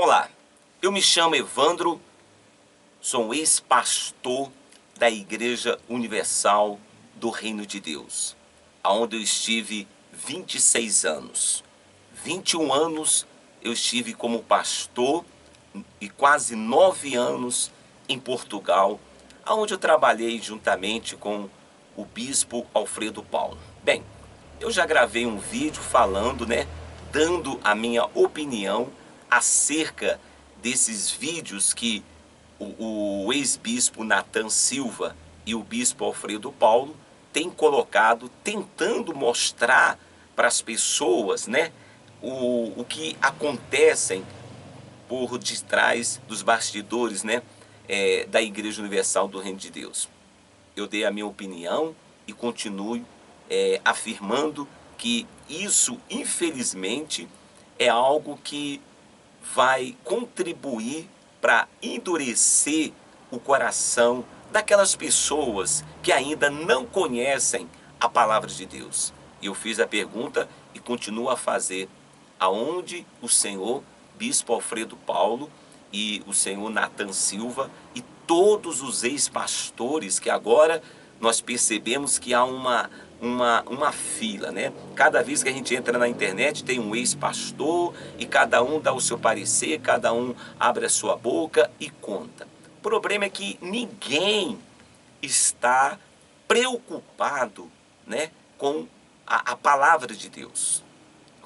Olá, eu me chamo Evandro, sou um ex-pastor da Igreja Universal do Reino de Deus, onde eu estive 26 anos. 21 anos eu estive como pastor e quase 9 anos em Portugal, onde eu trabalhei juntamente com o bispo Alfredo Paulo. Bem, eu já gravei um vídeo falando, dando a minha opinião acerca desses vídeos que o ex-bispo Nathan Silva e o bispo Alfredo Paulo têm colocado, tentando mostrar para as pessoas, o que acontecem por detrás dos bastidores, da Igreja Universal do Reino de Deus. Eu dei a minha opinião e continuo afirmando que isso, infelizmente, é algo que vai contribuir para endurecer o coração daquelas pessoas que ainda não conhecem a palavra de Deus. E eu fiz a pergunta e continuo a fazer: aonde o senhor bispo Alfredo Paulo e o senhor Nathan Silva e todos os ex-pastores, que agora nós percebemos que há uma fila, Cada vez que a gente entra na internet tem um ex-pastor e cada um dá o seu parecer, cada um abre a sua boca e conta. O problema é que ninguém está preocupado, com a palavra de Deus.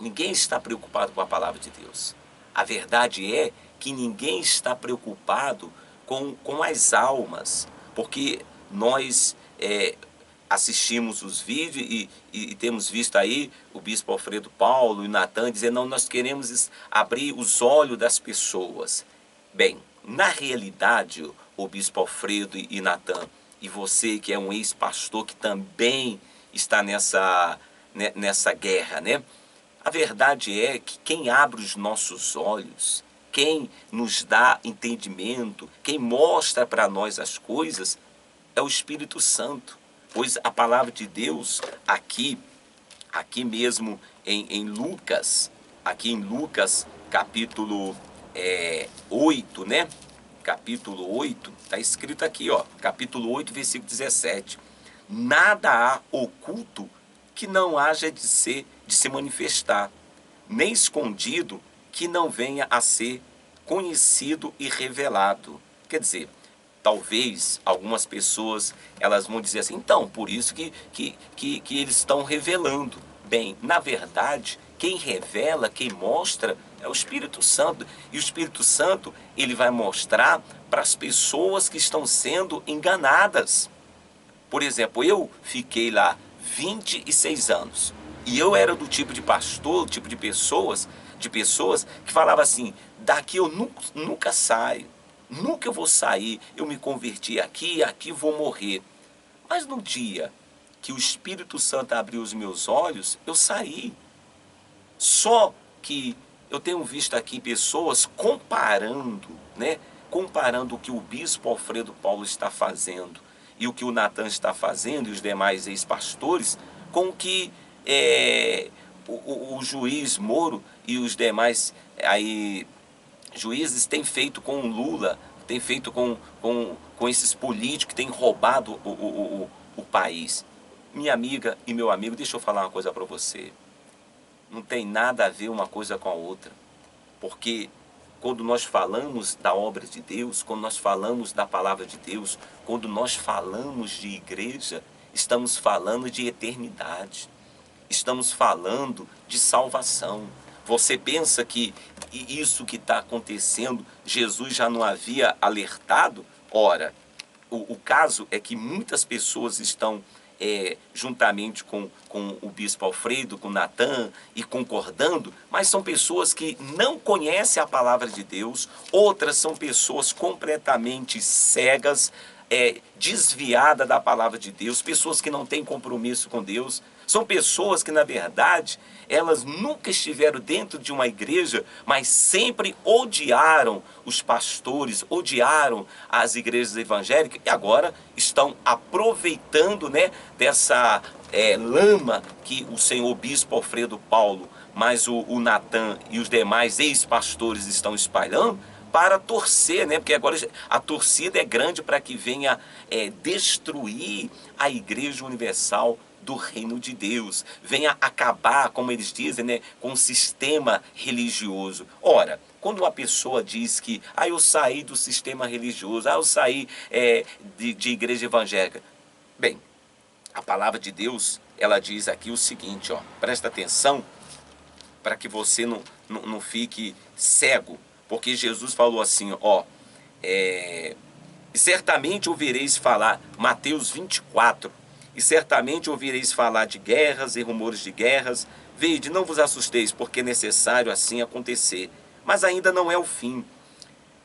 Ninguém está preocupado com a palavra de Deus. A verdade é que ninguém está preocupado com as almas, porque nós assistimos os vídeos e temos visto aí o bispo Alfredo Paulo e Nathan dizendo: não, nós queremos abrir os olhos das pessoas. Bem, na realidade, o bispo Alfredo e Nathan, e você que é um ex-pastor que também está nessa guerra, a verdade é que quem abre os nossos olhos, quem nos dá entendimento, quem mostra para nós as coisas, é o Espírito Santo. Pois a palavra de Deus aqui mesmo em Lucas, capítulo 8, Capítulo 8, está escrito aqui, capítulo 8, versículo 17. Nada há oculto que não haja de se manifestar, nem escondido que não venha a ser conhecido e revelado. Quer dizer, talvez algumas pessoas elas vão dizer assim: então, por isso que eles estão revelando. Bem, na verdade, quem revela, quem mostra é o Espírito Santo. E o Espírito Santo, ele vai mostrar para as pessoas que estão sendo enganadas. Por exemplo, eu fiquei lá 26 anos. E eu era do tipo de pastor, tipo de pessoas que falavam assim: daqui eu nunca saio. Nunca eu vou sair, eu me converti aqui vou morrer. Mas no dia que o Espírito Santo abriu os meus olhos, eu saí. Só que eu tenho visto aqui pessoas comparando o que o bispo Alfredo Paulo está fazendo e o que o Nathan está fazendo e os demais ex-pastores com o que o juiz Moro e os demais juízes têm feito com o Lula, têm feito com esses políticos que têm roubado o país. Minha amiga e meu amigo, deixa eu falar uma coisa para você. Não tem nada a ver uma coisa com a outra. Porque quando nós falamos da obra de Deus, quando nós falamos da palavra de Deus, quando nós falamos de igreja, estamos falando de eternidade. Estamos falando de salvação. Você pensa que isso que está acontecendo, Jesus já não havia alertado? Ora, o caso é que muitas pessoas estão juntamente com o bispo Alfredo, com Nathan, e concordando, mas são pessoas que não conhecem a palavra de Deus, outras são pessoas completamente cegas, desviadas da palavra de Deus, pessoas que não têm compromisso com Deus. São pessoas que, na verdade, elas nunca estiveram dentro de uma igreja, mas sempre odiaram os pastores, odiaram as igrejas evangélicas e agora estão aproveitando dessa lama que o senhor bispo Alfredo Paulo, mas o Natan e os demais ex-pastores estão espalhando, para torcer, né? Porque agora a torcida é grande para que venha destruir a Igreja Universal do Reino de Deus, venha acabar, como eles dizem, né, com o sistema religioso. Ora, quando uma pessoa diz que eu saí do sistema religioso, eu saí de igreja evangélica, bem, a palavra de Deus, ela diz aqui o seguinte, presta atenção para que você não fique cego, porque Jesus falou assim, certamente ouvireis falar, Mateus 24, e certamente ouvireis falar de guerras e rumores de guerras. Vede, não vos assusteis, porque é necessário assim acontecer. Mas ainda não é o fim.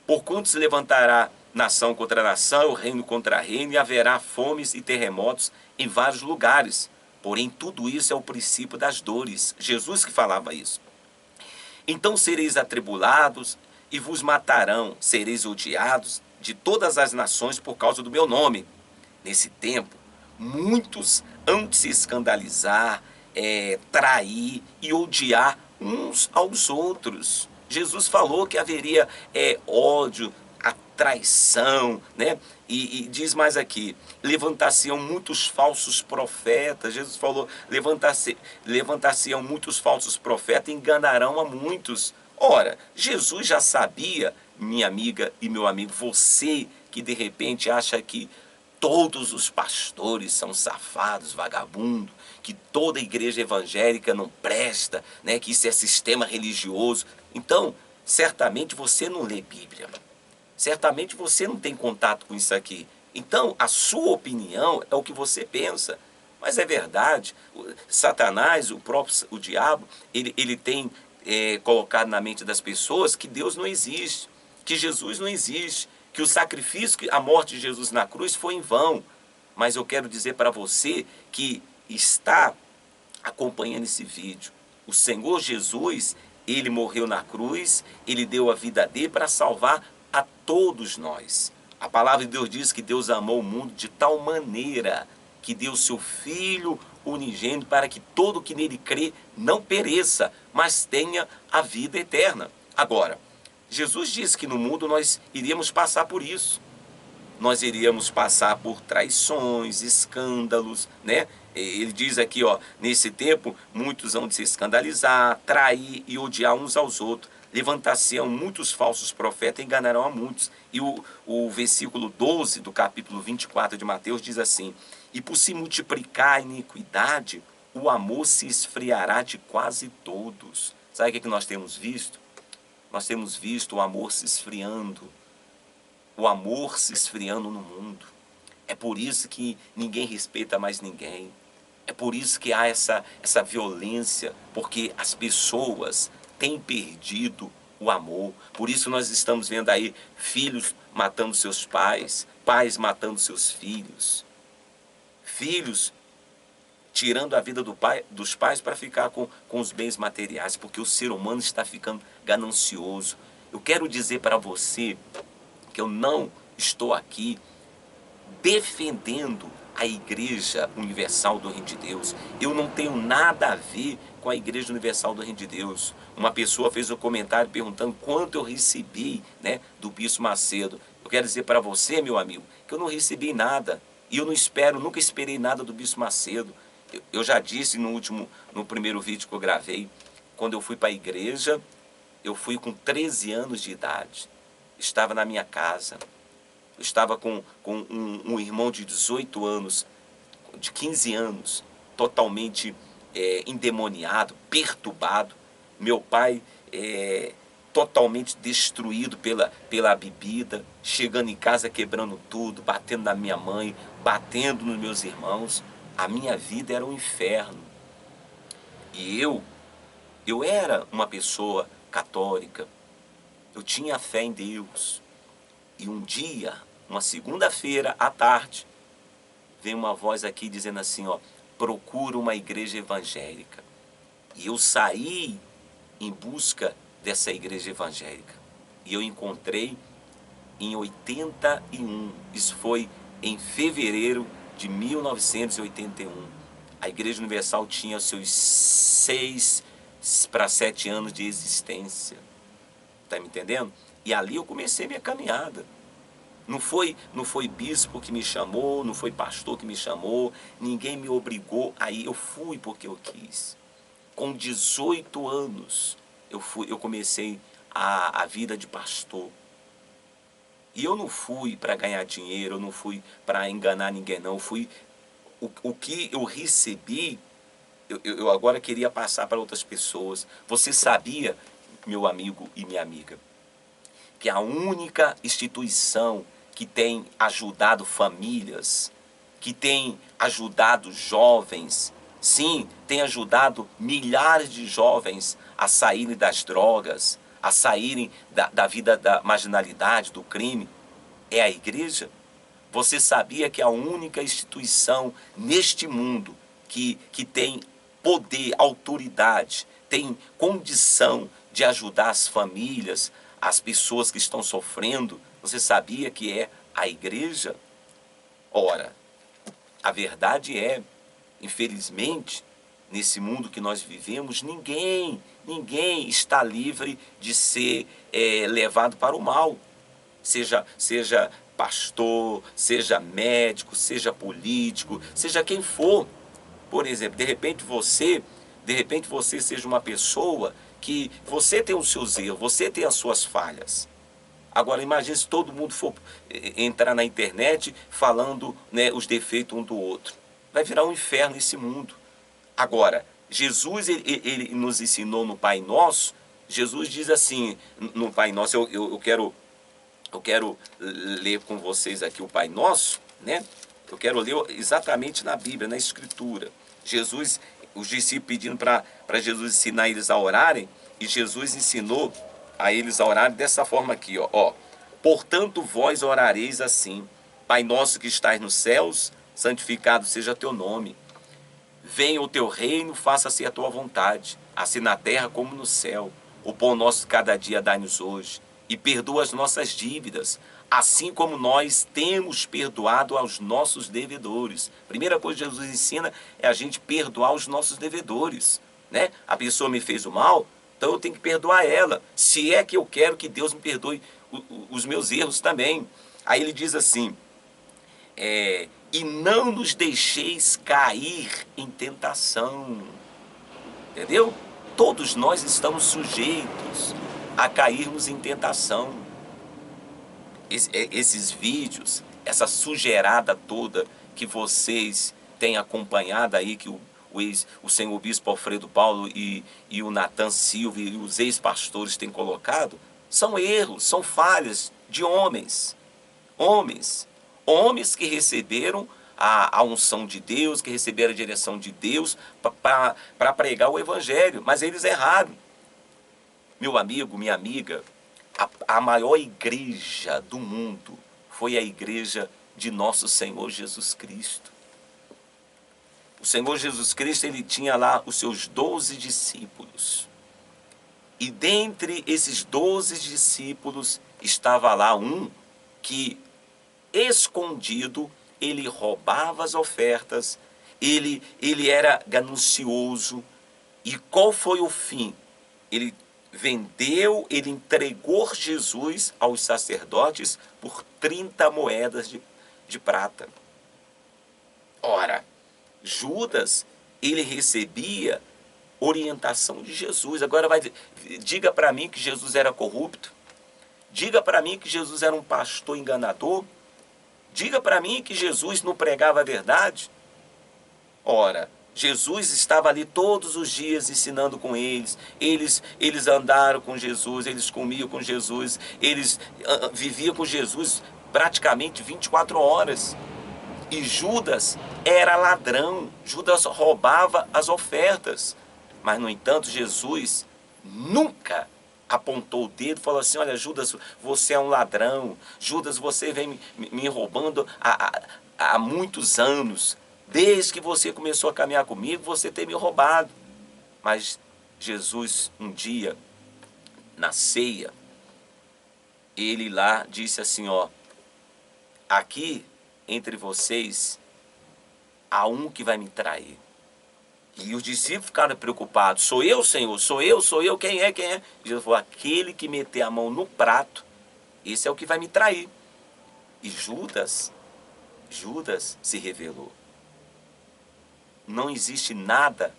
Porquanto se levantará nação contra nação, reino contra reino, e haverá fomes e terremotos em vários lugares. Porém, tudo isso é o princípio das dores. Jesus que falava isso. Então sereis atribulados e vos matarão, sereis odiados de todas as nações por causa do meu nome. Nesse tempo, muitos hão de se escandalizar, trair e odiar uns aos outros. Jesus falou que haveria ódio, a traição, né? E diz mais aqui, levantar-se-ão muitos falsos profetas. Jesus falou, levantar-se-ão muitos falsos profetas e enganarão a muitos. Ora, Jesus já sabia, minha amiga e meu amigo, você que de repente acha que todos os pastores são safados, vagabundos, que toda igreja evangélica não presta, né? Que isso é sistema religioso. Então, certamente você não lê Bíblia. Certamente você não tem contato com isso aqui. Então, a sua opinião é o que você pensa. Mas é verdade, Satanás, o diabo, ele tem colocado na mente das pessoas que Deus não existe, que Jesus não existe, que o sacrifício, a morte de Jesus na cruz foi em vão. Mas eu quero dizer para você que está acompanhando esse vídeo, o Senhor Jesus, ele morreu na cruz, ele deu a vida dele para salvar a todos nós. A palavra de Deus diz que Deus amou o mundo de tal maneira que deu seu Filho unigênito para que todo que nele crê não pereça, mas tenha a vida eterna. Agora, Jesus disse que no mundo nós iríamos passar por isso. Nós iríamos passar por traições, escândalos, né? Ele diz aqui, nesse tempo, muitos hão de se escandalizar, trair e odiar uns aos outros. Levantar-se-ão muitos falsos profetas e enganarão a muitos. E o versículo 12 do capítulo 24 de Mateus diz assim, e por se multiplicar a iniquidade, o amor se esfriará de quase todos. Sabe o que nós temos visto? Nós temos visto o amor se esfriando. O amor se esfriando no mundo. É por isso que ninguém respeita mais ninguém. É por isso que há essa violência, porque as pessoas têm perdido o amor. Por isso nós estamos vendo aí filhos matando seus pais, pais matando seus filhos, filhos tirando a vida dos pais para ficar com os bens materiais, porque o ser humano está ficando ganancioso. Eu quero dizer para você que eu não estou aqui defendendo a Igreja Universal do Reino de Deus. Eu não tenho nada a ver com a Igreja Universal do Reino de Deus. Uma pessoa fez um comentário perguntando quanto eu recebi, né, do Bispo Macedo. Eu quero dizer para você, meu amigo, que eu não recebi nada. E eu nunca esperei nada do Bispo Macedo. Eu já disse no primeiro vídeo que eu gravei, quando eu fui para a igreja, eu fui com 13 anos de idade. Estava na minha casa. Eu estava com um irmão de 18 anos, de 15 anos, totalmente endemoniado, perturbado. Meu pai totalmente destruído pela bebida, chegando em casa quebrando tudo, batendo na minha mãe, batendo nos meus irmãos. A minha vida era um inferno. E eu era uma pessoa católica, eu tinha fé em Deus. E um dia, uma segunda-feira à tarde, veio uma voz aqui dizendo assim, procura uma igreja evangélica. E eu saí em busca dessa igreja evangélica. E eu encontrei em 81, isso foi em fevereiro de 1981. A Igreja Universal tinha seus 6 para 7 anos de existência. Está me entendendo? E ali eu comecei minha caminhada. Não foi bispo que me chamou, não foi pastor que me chamou, ninguém me obrigou a ir. Eu fui porque eu quis. Com 18 anos, eu comecei a vida de pastor. E eu não fui para ganhar dinheiro, eu não fui para enganar ninguém, não. Eu fui, o que eu recebi, eu agora queria passar para outras pessoas. Você sabia, meu amigo e minha amiga, que a única instituição que tem ajudado famílias, que tem ajudado jovens, sim, tem ajudado milhares de jovens a saírem das drogas, a saírem da vida da marginalidade, do crime, é a igreja? Você sabia que a única instituição neste mundo que tem poder, autoridade, tem condição de ajudar as famílias, as pessoas que estão sofrendo, você sabia que é a igreja? Ora, a verdade é, infelizmente, nesse mundo que nós vivemos, ninguém está livre de ser levado para o mal. Seja pastor, seja médico, seja político, seja quem for. Por exemplo, de repente você seja uma pessoa que você tem os seus erros, você tem as suas falhas. Agora imagine se todo mundo for entrar na internet falando, né, os defeitos um do outro. Vai virar um inferno esse mundo. Agora, Jesus ele nos ensinou no Pai Nosso. Jesus diz assim no Pai Nosso, eu quero ler com vocês aqui o Pai Nosso, né? Eu quero ler exatamente na Bíblia, na Escritura. Jesus, os discípulos pedindo para Jesus ensinar eles a orarem, e Jesus ensinou a eles a orarem dessa forma aqui, ó. Portanto, vós orareis assim: Pai nosso que estás nos céus, santificado seja teu nome. Venha o teu reino, faça-se a tua vontade, assim na terra como no céu. O pão nosso de cada dia dai-nos hoje, e perdoa as nossas dívidas, assim como nós temos perdoado aos nossos devedores. Primeira coisa que Jesus ensina é a gente perdoar os nossos devedores, né? A pessoa me fez o mal, então eu tenho que perdoar ela, se é que eu quero que Deus me perdoe os meus erros também. Aí ele diz assim, e não nos deixeis cair em tentação. Entendeu? Todos nós estamos sujeitos a cairmos em tentação. Esses vídeos, essa sujeirada toda que vocês têm acompanhado aí, que o senhor bispo Alfredo Paulo e o Natan Silva e os ex-pastores têm colocado, são erros, são falhas de homens. Homens que receberam a unção de Deus, que receberam a direção de Deus para pregar o Evangelho, mas eles erraram. Meu amigo, minha amiga, a maior igreja do mundo foi a igreja de nosso Senhor Jesus Cristo. O Senhor Jesus Cristo, ele tinha lá os seus 12 discípulos. E dentre esses 12 discípulos estava lá um que, escondido, ele roubava as ofertas, ele era ganancioso. E qual foi o fim? Ele ele entregou Jesus aos sacerdotes por 30 moedas de prata. Ora, Judas, ele recebia orientação de Jesus. Agora diga para mim que Jesus era corrupto. Diga para mim que Jesus era um pastor enganador. Diga para mim que Jesus não pregava a verdade. Ora, Jesus estava ali todos os dias ensinando com eles. Eles andaram com Jesus, eles comiam com Jesus, eles viviam com Jesus praticamente 24 horas. E Judas era ladrão, Judas roubava as ofertas. Mas, no entanto, Jesus nunca apontou o dedo e falou assim: olha, Judas, você é um ladrão. Judas, você vem me roubando há muitos anos. Desde que você começou a caminhar comigo, você tem me roubado. Mas Jesus, um dia, na ceia, ele lá disse assim, ó: aqui, entre vocês, há um que vai me trair. E os discípulos ficaram preocupados. Sou eu, Senhor? Sou eu? Quem é? Quem é? Jesus falou, aquele que meter a mão no prato, esse é o que vai me trair. E Judas se revelou. Não existe nada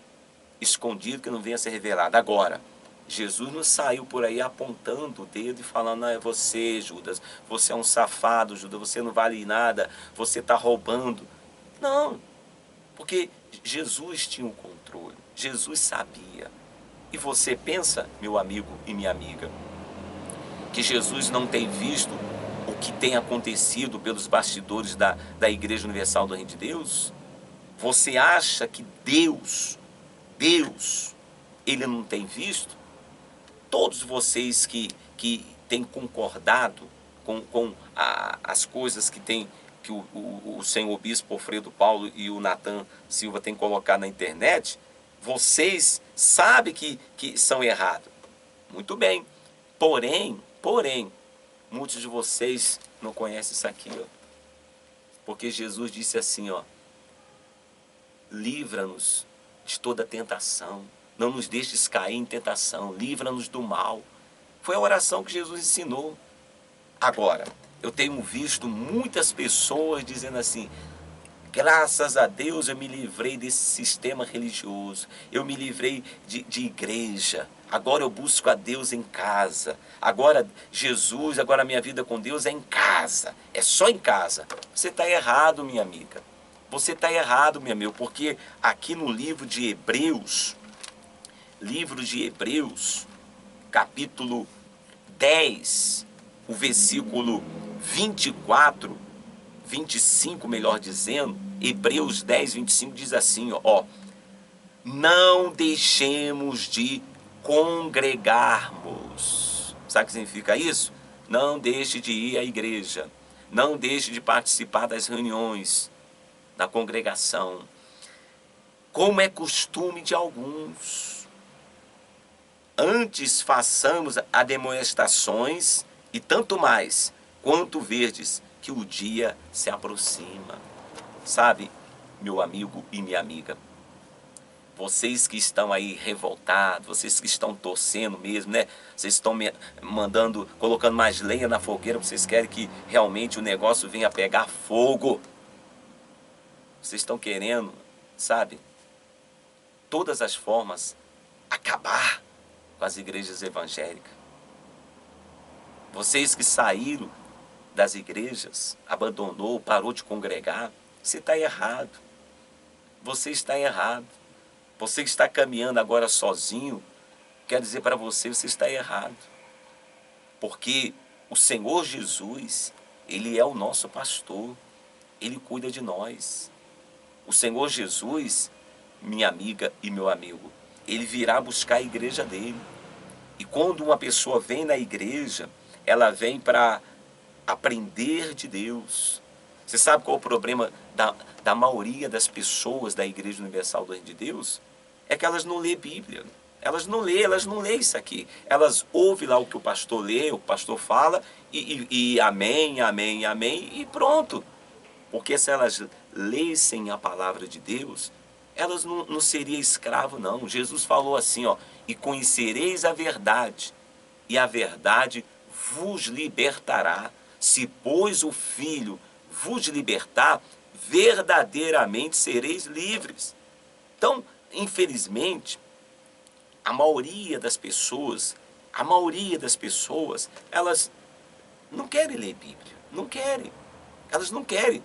escondido que não venha a ser revelado. Agora, Jesus não saiu por aí apontando o dedo e falando, não, é você, Judas, você é um safado, Judas, você não vale nada, você está roubando. Não, porque Jesus tinha o controle, Jesus sabia. E você pensa, meu amigo e minha amiga, que Jesus não tem visto o que tem acontecido pelos bastidores da Igreja Universal do Reino de Deus? Você acha que Deus, Ele não tem visto? Todos vocês que têm concordado com as coisas que o senhor Bispo Alfredo Paulo e o Natan Silva têm colocado na internet, vocês sabem que são errados. Muito bem. Porém, muitos de vocês não conhecem isso aqui, ó. Porque Jesus disse assim, ó, livra-nos de toda tentação, não nos deixes cair em tentação, livra-nos do mal. Foi a oração que Jesus ensinou. Agora, eu tenho visto muitas pessoas dizendo assim, graças a Deus eu me livrei desse sistema religioso, eu me livrei de igreja, agora eu busco a Deus em casa, agora Jesus, agora a minha vida com Deus é em casa, é só em casa. Você está errado, minha amiga, você está errado, meu amigo, porque aqui no livro de Hebreus, capítulo 10, o versículo 24, 25, melhor dizendo, Hebreus 10, 25 diz assim, ó, não deixemos de congregarmos. Sabe o que significa isso? Não deixe de ir à igreja, não deixe de participar das reuniões, da congregação, como é costume de alguns. Antes façamos admoestações e tanto mais, quanto verdes, que o dia se aproxima. Sabe, meu amigo e minha amiga, vocês que estão aí revoltados, vocês que estão torcendo mesmo, né? Vocês estão mandando, colocando mais lenha na fogueira, vocês querem que realmente o negócio venha pegar fogo. Vocês estão querendo, sabe, todas as formas, acabar com as igrejas evangélicas. Vocês que saíram das igrejas, abandonou, parou de congregar, você está errado. Você está errado. Você que está caminhando agora sozinho, quero dizer para você, você está errado. Porque o Senhor Jesus, Ele é o nosso pastor. Ele cuida de nós. O Senhor Jesus, minha amiga e meu amigo, Ele virá buscar a igreja dele. E quando uma pessoa vem na igreja, ela vem para aprender de Deus. Você sabe qual é o problema da maioria das pessoas da Igreja Universal do Reino de Deus? É que elas não lêem Bíblia. Elas não lêem isso aqui. Elas ouvem lá o que o pastor lê, o pastor fala, e amém, amém, amém, e pronto. Porque se elas lessem a palavra de Deus, elas não seriam escravos, não. Jesus falou assim, ó, e conhecereis a verdade, e a verdade vos libertará. Se, pois, o Filho vos libertar, verdadeiramente sereis livres. Então, infelizmente, a maioria das pessoas, elas não querem ler Bíblia, não querem, elas não querem.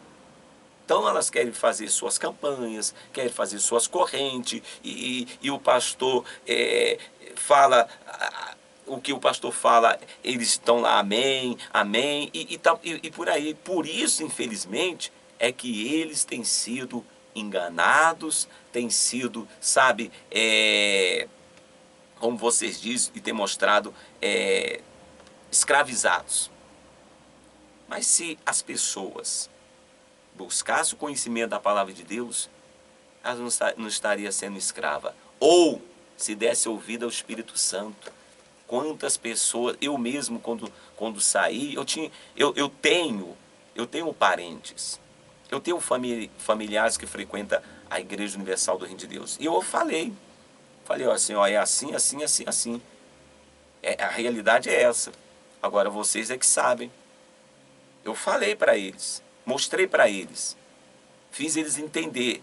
Então elas querem fazer suas campanhas, querem fazer suas correntes, e o pastor fala, o que o pastor fala, eles estão lá, amém, amém, e por aí. Por isso, infelizmente, é que eles têm sido enganados, têm sido, sabe, como vocês dizem e têm mostrado, escravizados. Mas se as pessoas buscassem o conhecimento da palavra de Deus, elas não estariam sendo escrava. Ou se desse ouvido ao Espírito Santo. Quantas pessoas, eu mesmo quando saí, eu tenho parentes Eu tenho familiares que frequentam a Igreja Universal do Reino de Deus. E eu falei, ó, assim, ó, é assim, assim, assim, assim. A realidade é essa. Agora vocês é que sabem. Eu falei para eles, mostrei para eles, fiz eles entender.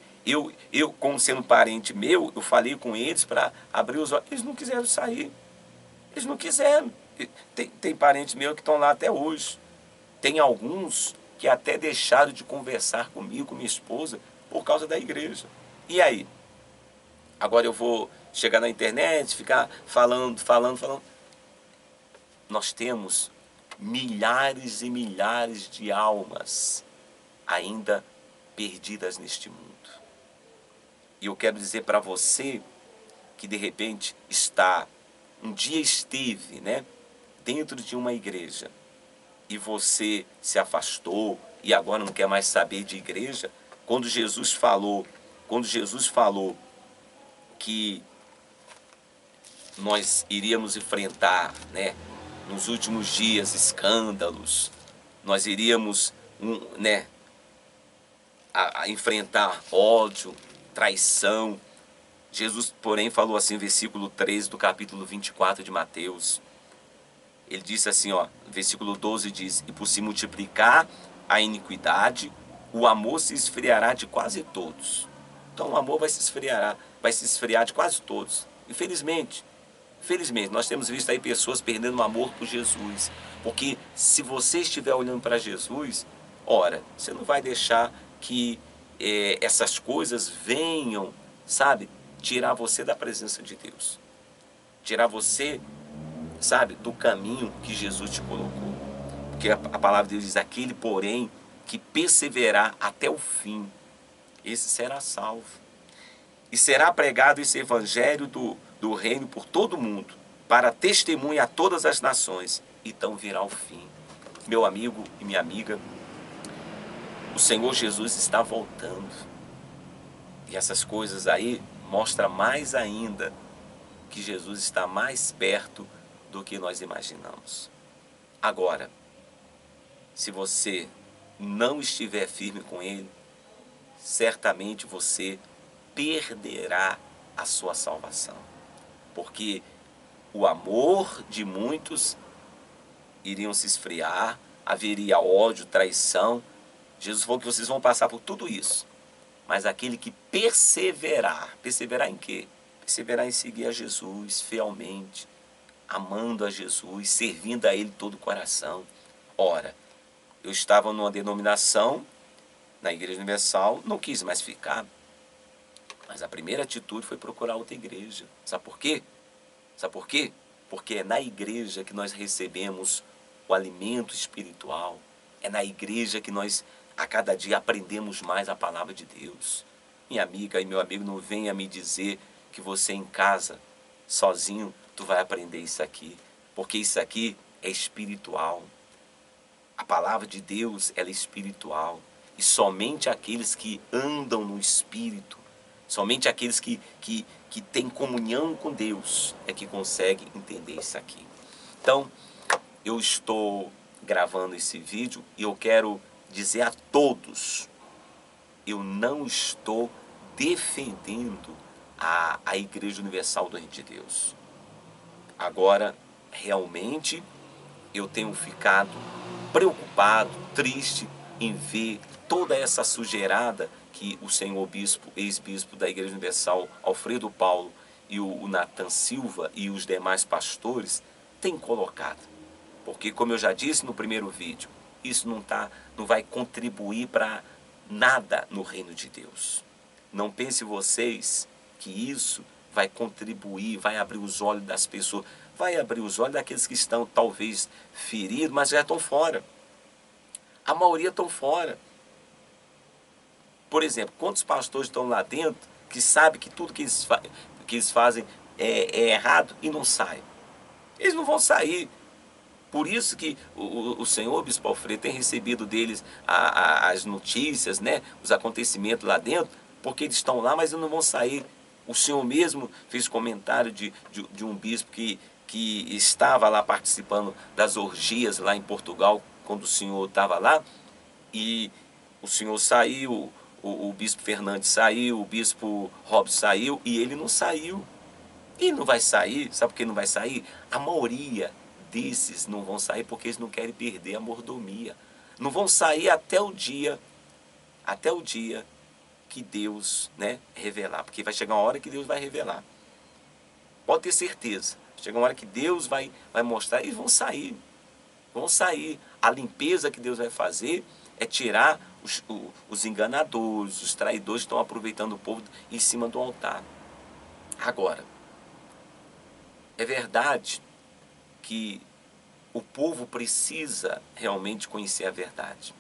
Como sendo parente meu, eu falei com eles para abrir os olhos. Eles não quiseram sair. Eles não quiseram. Tem parentes meus que estão lá até hoje. Tem alguns que até deixaram de conversar comigo, com minha esposa, por causa da igreja. E aí? Agora eu vou chegar na internet, ficar falando. Nós temos milhares e milhares de almas ainda perdidas neste mundo. E eu quero dizer para você que de repente um dia esteve, né, dentro de uma igreja e você se afastou e agora não quer mais saber de igreja, quando Jesus falou que nós iríamos enfrentar, né, nos últimos dias escândalos, nós iríamos, né, a enfrentar ódio, traição. Jesus, porém, falou assim, versículo 13 do capítulo 24 de Mateus. Ele disse assim, ó, versículo 12 diz: e por se multiplicar a iniquidade, o amor se esfriará de quase todos. Então o amor vai se esfriar de quase todos. Infelizmente, nós temos visto aí pessoas perdendo o amor por Jesus. Porque se você estiver olhando para Jesus, ora, você não vai deixar que essas coisas venham, sabe, tirar você da presença de Deus. Tirar você, sabe, do caminho que Jesus te colocou. Porque a palavra de Deus diz, aquele, porém, que perseverar até o fim, esse será salvo. E será pregado esse evangelho do reino por todo o mundo, para testemunha a todas as nações. Então virá o fim. Meu amigo e minha amiga, o Senhor Jesus está voltando. E essas coisas aí mostram mais ainda que Jesus está mais perto do que nós imaginamos. Agora, se você não estiver firme com Ele, certamente você perderá a sua salvação. Porque o amor de muitos iriam se esfriar, haveria ódio, traição. Jesus falou que vocês vão passar por tudo isso. Mas aquele que perseverar em quê? Perseverar em seguir a Jesus fielmente, amando a Jesus, servindo a Ele todo o coração. Ora, eu estava numa denominação, na Igreja Universal, não quis mais ficar. Mas a primeira atitude foi procurar outra igreja. Sabe por quê? Sabe por quê? Porque é na igreja que nós recebemos o alimento espiritual. É na igreja que nós, a cada dia, aprendemos mais a palavra de Deus. Minha amiga e meu amigo, não venha me dizer que você em casa, sozinho, tu vai aprender isso aqui. Porque isso aqui é espiritual. A palavra de Deus, ela é espiritual. E somente aqueles que andam no Espírito, somente aqueles que têm comunhão com Deus é que conseguem entender isso aqui. Então, eu estou gravando esse vídeo e eu quero dizer a todos, eu não estou defendendo a Igreja Universal do Reino de Deus. Agora, realmente, eu tenho ficado preocupado, triste em ver toda essa sujeirada que o senhor bispo, ex-bispo da Igreja Universal, Alfredo Paulo, e o Nathan Silva e os demais pastores têm colocado. Porque, como eu já disse no primeiro vídeo, isso não vai contribuir para nada no reino de Deus. Não pense vocês que isso vai contribuir, vai abrir os olhos das pessoas, vai abrir os olhos daqueles que estão talvez feridos, mas já estão fora. A maioria estão fora. Por exemplo, quantos pastores estão lá dentro que sabem que tudo que eles fazem é errado e não saem? Eles não vão sair. Por isso que o senhor Bispo Alfredo tem recebido deles as notícias, né, os acontecimentos lá dentro, porque eles estão lá, mas eles não vão sair. O senhor mesmo fez comentário de um bispo que estava lá participando das orgias lá em Portugal, quando o senhor estava lá, e o senhor saiu, o bispo Fernandes saiu, o bispo Robson saiu, e ele não saiu. E não vai sair, sabe por que não vai sair? A maioria desses não vão sair porque eles não querem perder a mordomia. Não vão sair até o dia que Deus, né, revelar. Porque vai chegar uma hora que Deus vai revelar. Pode ter certeza. Chega uma hora que Deus vai mostrar e vão sair. Vão sair. A limpeza que Deus vai fazer é tirar os enganadores, os traidores que estão aproveitando o povo em cima do altar. Agora, é verdade que o povo precisa realmente conhecer a verdade.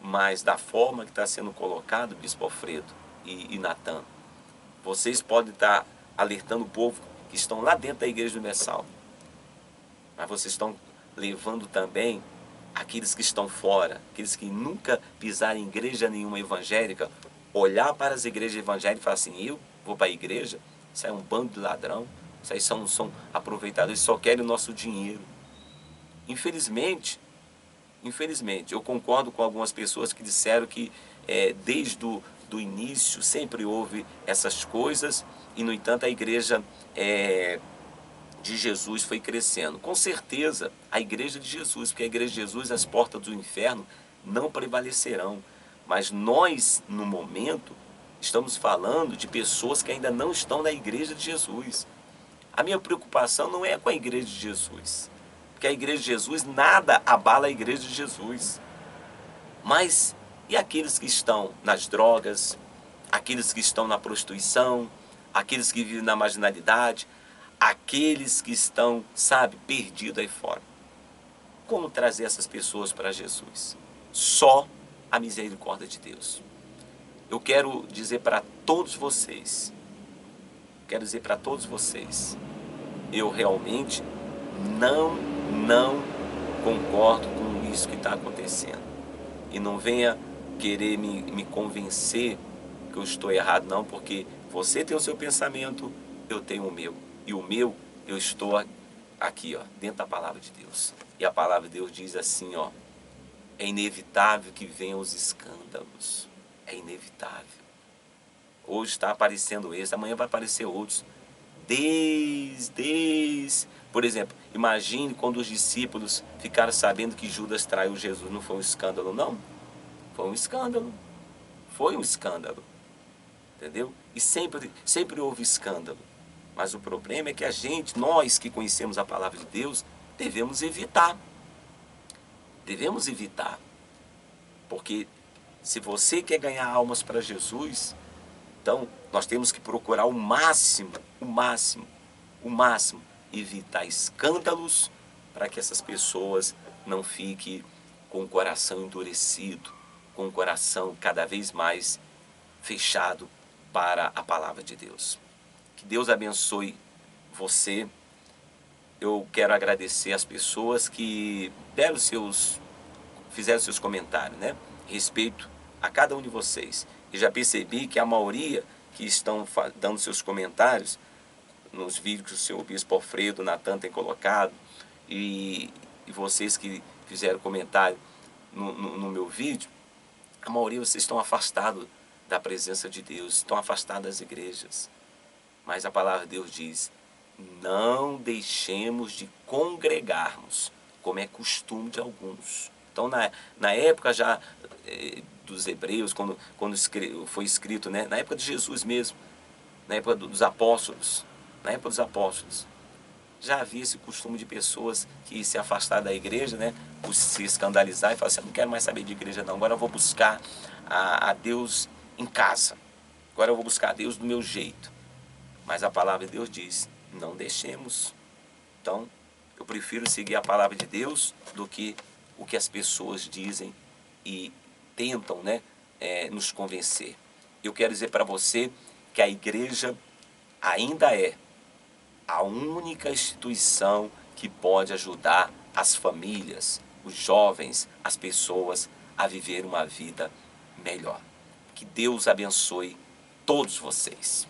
Mas da forma que está sendo colocado, Bispo Alfredo e Natan, vocês podem estar alertando o povo que estão lá dentro da Igreja Universal. Mas vocês estão levando também aqueles que estão fora, aqueles que nunca pisaram em igreja nenhuma evangélica, olhar para as igrejas evangélicas e falar assim, eu vou para a igreja? Isso é um bando de ladrão, isso aí são aproveitadores, só querem o nosso dinheiro. Infelizmente, eu concordo com algumas pessoas que disseram que desde do início sempre houve essas coisas e, no entanto, a igreja de Jesus foi crescendo. Com certeza, a igreja de Jesus, porque a igreja de Jesus, as portas do inferno não prevalecerão. Mas nós, no momento, estamos falando de pessoas que ainda não estão na igreja de Jesus. A minha preocupação não é com a igreja de Jesus, porque a igreja de Jesus, nada abala a igreja de Jesus. Mas e aqueles que estão nas drogas, aqueles que estão na prostituição, aqueles que vivem na marginalidade, aqueles que estão, sabe, perdidos aí fora? Como trazer essas pessoas para Jesus? Só a misericórdia de Deus. Eu quero dizer para todos vocês, eu realmente não concordo com isso que está acontecendo. E não venha querer me convencer que eu estou errado, não, porque você tem o seu pensamento, eu tenho o meu. E o meu, eu estou aqui, ó, dentro da palavra de Deus. E a palavra de Deus diz assim, ó, é inevitável que venham os escândalos. É inevitável. Hoje está aparecendo esse, amanhã vai aparecer outros. Por exemplo, imagine quando os discípulos ficaram sabendo que Judas traiu Jesus. Não foi um escândalo, não? Foi um escândalo. Foi um escândalo. Entendeu? E sempre houve escândalo. Mas o problema é que nós que conhecemos a palavra de Deus, devemos evitar. Devemos evitar. Porque se você quer ganhar almas para Jesus, então nós temos que procurar o máximo, evitar escândalos para que essas pessoas não fiquem com o coração endurecido, com o coração cada vez mais fechado para a palavra de Deus. Que Deus abençoe você. Eu quero agradecer as pessoas que fizeram seus comentários, né? Respeito a cada um de vocês. E já percebi que a maioria que estão dando seus comentários nos vídeos que o senhor Bispo Alfredo, Natan tem colocado, e vocês que fizeram comentário no meu vídeo, a maioria vocês estão afastados da presença de Deus, estão afastados das igrejas. Mas a palavra de Deus diz, não deixemos de congregarmos, como é costume de alguns. Então, na época já dos hebreus, quando foi escrito, né, na época de Jesus mesmo, na época dos apóstolos, já havia esse costume de pessoas que se afastaram da igreja, né, por se escandalizar e falar assim, eu não quero mais saber de igreja não, agora eu vou buscar a Deus em casa, agora eu vou buscar a Deus do meu jeito. Mas a palavra de Deus diz, não deixemos. Então, eu prefiro seguir a palavra de Deus do que o que as pessoas dizem e tentam, né, nos convencer. Eu quero dizer para você que a igreja ainda é a única instituição que pode ajudar as famílias, os jovens, as pessoas a viver uma vida melhor. Que Deus abençoe todos vocês.